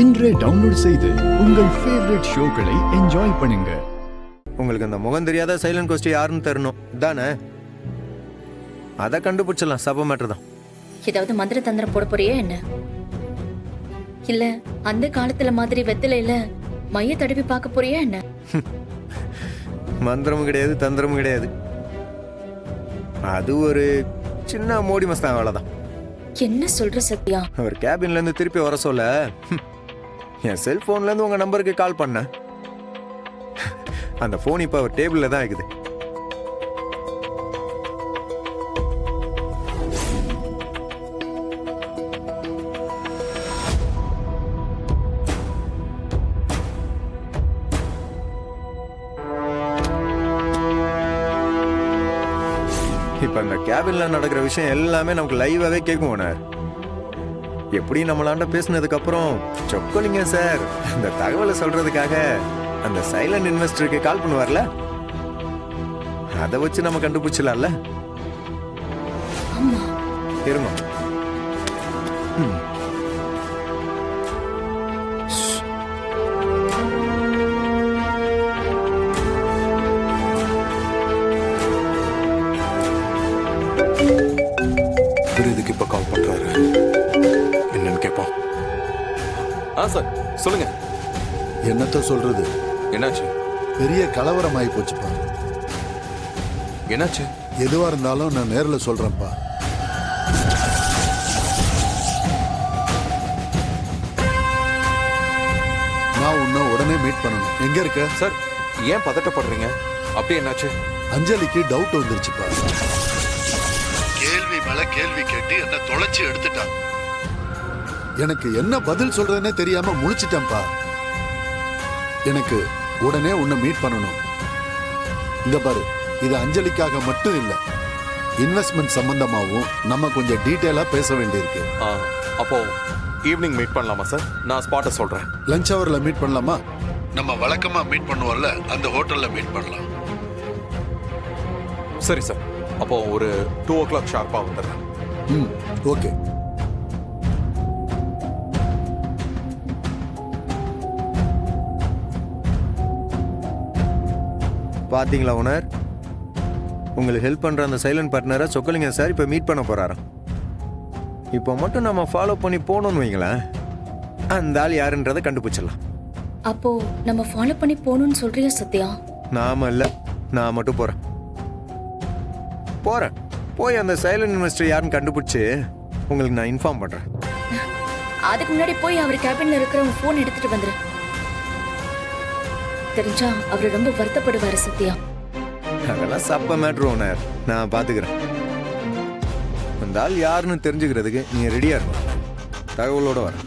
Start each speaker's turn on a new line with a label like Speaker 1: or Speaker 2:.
Speaker 1: இன்றே டவுன்லோட் செய்து உங்கள் ஃபேவரட் ஷோக்களை என்ஜாய் பண்ணுங்க.
Speaker 2: உங்களுக்கு அந்த முகம் தெரியாத சைலண்ட் கோஸ்ட் யாருன்னு தரணும் தானே? அதை கண்டுபிடிச்சிடலாம். சபை மேட்டர் தான்.
Speaker 3: ஏதாவது மந்திர தந்திரம் போட போறியா என்ன? இல்ல அந்த காலத்துல மாதிரி வெத்தலையில மைய தடவி பார்க்க போறியா என்ன?
Speaker 2: மந்திரமும் கிடையாது, தந்திரமும் கிடையாது. அது ஒரு சின்ன மோடி மஸ்தான் வேலைதான்.
Speaker 3: என்ன சொல்ற சத்யா?
Speaker 2: அவர் கேபின்ல இருந்து திருப்பி வர சொல்ல என் செல்போன்ல இருந்து உங்க நம்பருக்கு கால் பண்ண. அந்த போன் இப்ப அவர் டேபிள்ல தான் இருக்குது. இப்ப இந்த கேபின்ல நடக்கிற விஷயம் எல்லாமே நமக்கு லைவாவே கேட்கும் ஓனர். எப்படி நம்மளாண்ட பேசினதுக்கு அப்புறம் சொக்கலிங்க சார் அந்த தகவலை சொல்றதுக்காக அந்த சைலண்ட் இன்வெஸ்டருக்கு கால் பண்ணுவார்ல, அதை வச்சு நம்ம கண்டுபிடிச்சலாம்ல.
Speaker 3: ஆமா
Speaker 2: இருங்க.
Speaker 4: இதுக்கு இப்ப கால் பண்றாரு. என்னன்னு கேட்போம்.
Speaker 5: சார் சொல்லுங்க.
Speaker 4: என்னத்த சொல்றது?
Speaker 5: என்னாச்சு?
Speaker 4: பெரிய கலவரமாயி போச்சுப்பா.
Speaker 5: என்னாச்சு?
Speaker 4: எதுவா இருந்தாலும் நான் நேர்ல சொல்றேன்ப்பா. நான் உன்னை உடனே மீட் பண்ணணும். எங்க இருக்க?
Speaker 5: சார் ஏன் பதட்டப்படுறீங்க? அப்படி என்னாச்சு?
Speaker 4: அஞ்சலிக்கு டவுட் வந்துருச்சுப்பா. கேள்வி மேல கேள்வி கேட்டு என்ன தொலைச்சு எடுத்துட்டான். எனக்கு என்ன பதில் சொல்றதுன்னே தெரியாம முழிச்சிட்டேன்ப்பா. எனக்கு உடனே உன்னை மீட் பண்ணணும். இந்த பாரு, இது அஞ்சலிக்காக மட்டும் இல்ல, இன்வெஸ்ட்மெண்ட் சம்பந்தமாவும் நம்ம கொஞ்சம் டீட்டெயிலா பேச வேண்டியிருக்கு.
Speaker 5: அப்போ ஈவினிங் மீட் பண்ணலாமா சார்? நான் ஸ்பாட்டை சொல்றேன்.
Speaker 4: லஞ்ச் ஹவர்ல மீட் பண்ணலாமா? நம்ம வழக்கமா மீட் பண்ணுவோம்ல, அந்த ஹோட்டல்ல மீட் பண்ணலாம்.
Speaker 5: சரி சார், அப்போ ஒரு 2 o'clock ஷார்ப்பா வந்துடுறேன்.
Speaker 4: ஓகே.
Speaker 2: பாத்தீங்களா ஓனர், உங்களுக்கு ஹெல்ப் பண்ற அந்த சைலண்ட் பார்ட்னரை சொக்கலிங்க சார் இப்ப மீட் பண்ண போறாராம். இப்போ மட்டும் நம்ம ஃபாலோ பண்ணி போகணும்னு வைங்களேன், அந்த ஆள் யாருன்றதை கண்டுபிடிச்சிடலாம்.
Speaker 3: அப்போ நம்ம ஃபாலோ பண்ணி போகணும்னு சொல்றியா சத்யா?
Speaker 2: நாம இல்ல, நான் மட்டும் போறேன். போய் அந்த சைலண்ட் இன்வெஸ்டர் யாருன்னு கண்டுபிடிச்சு உங்களுக்கு நான் இன்ஃபார்ம் பண்றேன்.
Speaker 3: அதுக்கு முன்னாடி போய் அவர் கேபின்ல இருக்கிற உன் போன் எடுத்துட்டு வந்துரு. தெரிஞ்சா அவரு ரொம்ப வருத்தப்படுவாரு சத்யா.
Speaker 2: அதெல்லாம் சப்ப மேட்ரு ஓனர், நான் பாத்துக்கிறேன். அந்த ஆள் யாருன்னு தெரிஞ்சுக்கிறதுக்கு நீங்க ரெடியா இருக்கும். தகவலோட வரேன்.